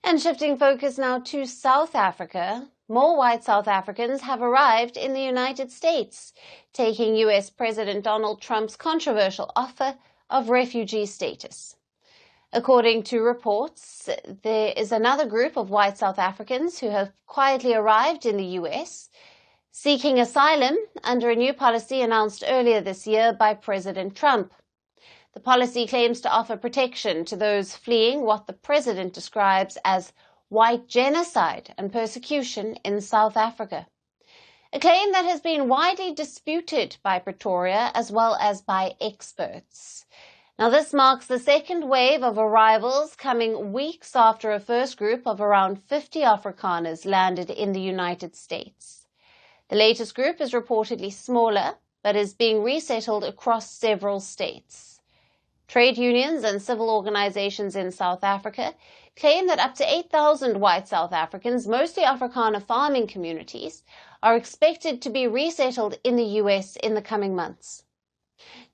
And shifting focus now to South Africa, more white South Africans have arrived in the United States, taking US President Donald Trump's controversial offer of refugee status. According to reports, there is another group of white South Africans who have quietly arrived in the US, seeking asylum under a new policy announced earlier this year by President Trump. The policy claims to offer protection to those fleeing what the president describes as white genocide and persecution in South Africa. A claim that has been widely disputed by Pretoria as well as by experts. Now, this marks the second wave of arrivals coming weeks after a first group of around 50 Afrikaners landed in the United States. The latest group is reportedly smaller, but is being resettled across several states. Trade unions and civil organizations in South Africa claim that up to 8,000 white South Africans, mostly Afrikaner farming communities, are expected to be resettled in the US in the coming months.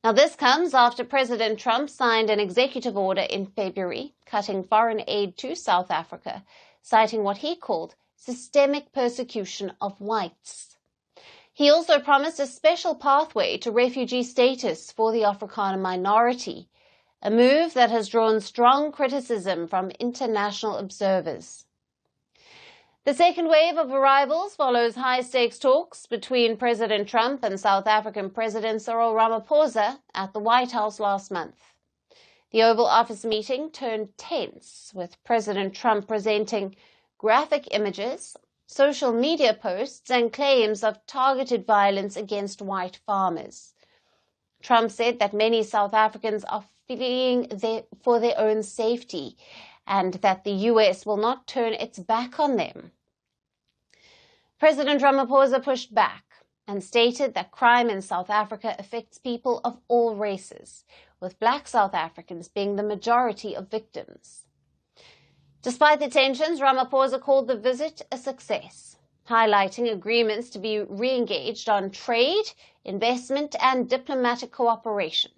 Now, this comes after President Trump signed an executive order in February cutting foreign aid to South Africa, citing what he called systemic persecution of whites. He also promised a special pathway to refugee status for the Afrikaner minority, a move that has drawn strong criticism from international observers. The second wave of arrivals follows high-stakes talks between President Trump and South African President Cyril Ramaphosa at the White House last month. The Oval Office meeting turned tense, with President Trump presenting graphic images, social media posts, and claims of targeted violence against white farmers. Trump said that many South Africans are fleeing for their own safety and that the US will not turn its back on them. President Ramaphosa pushed back and stated that crime in South Africa affects people of all races, with black South Africans being the majority of victims. Despite the tensions, Ramaphosa called the visit a success, highlighting agreements to be re-engaged on trade, investment, and diplomatic cooperation.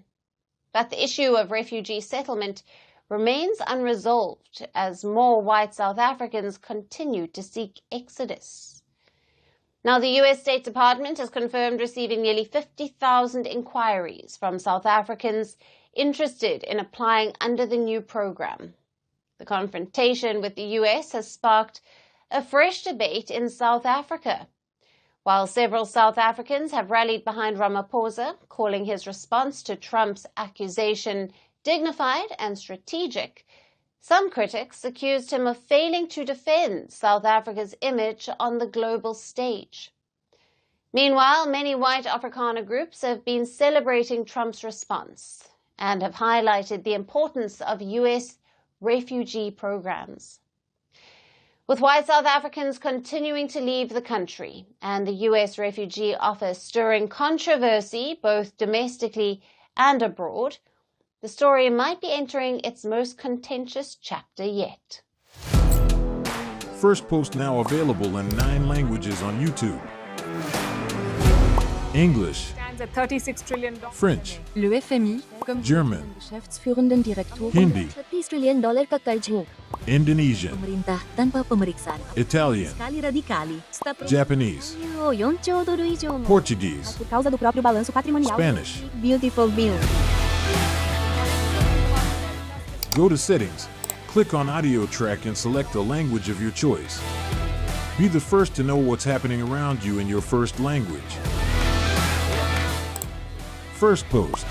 But the issue of refugee settlement remains unresolved as more white South Africans continue to seek exodus. Now, the US State Department has confirmed receiving nearly 50,000 inquiries from South Africans interested in applying under the new program. The confrontation with the US has sparked a fresh debate in South Africa. While several South Africans have rallied behind Ramaphosa, calling his response to Trump's accusation dignified and strategic, some critics accused him of failing to defend South Africa's image on the global stage. Meanwhile, many white Afrikaner groups have been celebrating Trump's response and have highlighted the importance of US refugee programs. With white South Africans continuing to leave the country and the US refugee offer stirring controversy both domestically and abroad, the story might be entering its most contentious chapter yet. Firstpost now available in 9 languages on YouTube. English, $36 trillion. French, Le FMI, comme German, Geschäftsführenden Direktor, Hindi, $30 trillion kakarjo. Indonesian, Pemerintah tanpa pemeriksaan. Italian, Kali radikali. Japanese, 4 兆ドル以上の Portuguese, por causa do próprio balanço patrimonial. Spanish. Beautiful bill. Go to Settings, click on Audio Track and select the language of your choice. Be the first to know what's happening around you in your first language. Firstpost.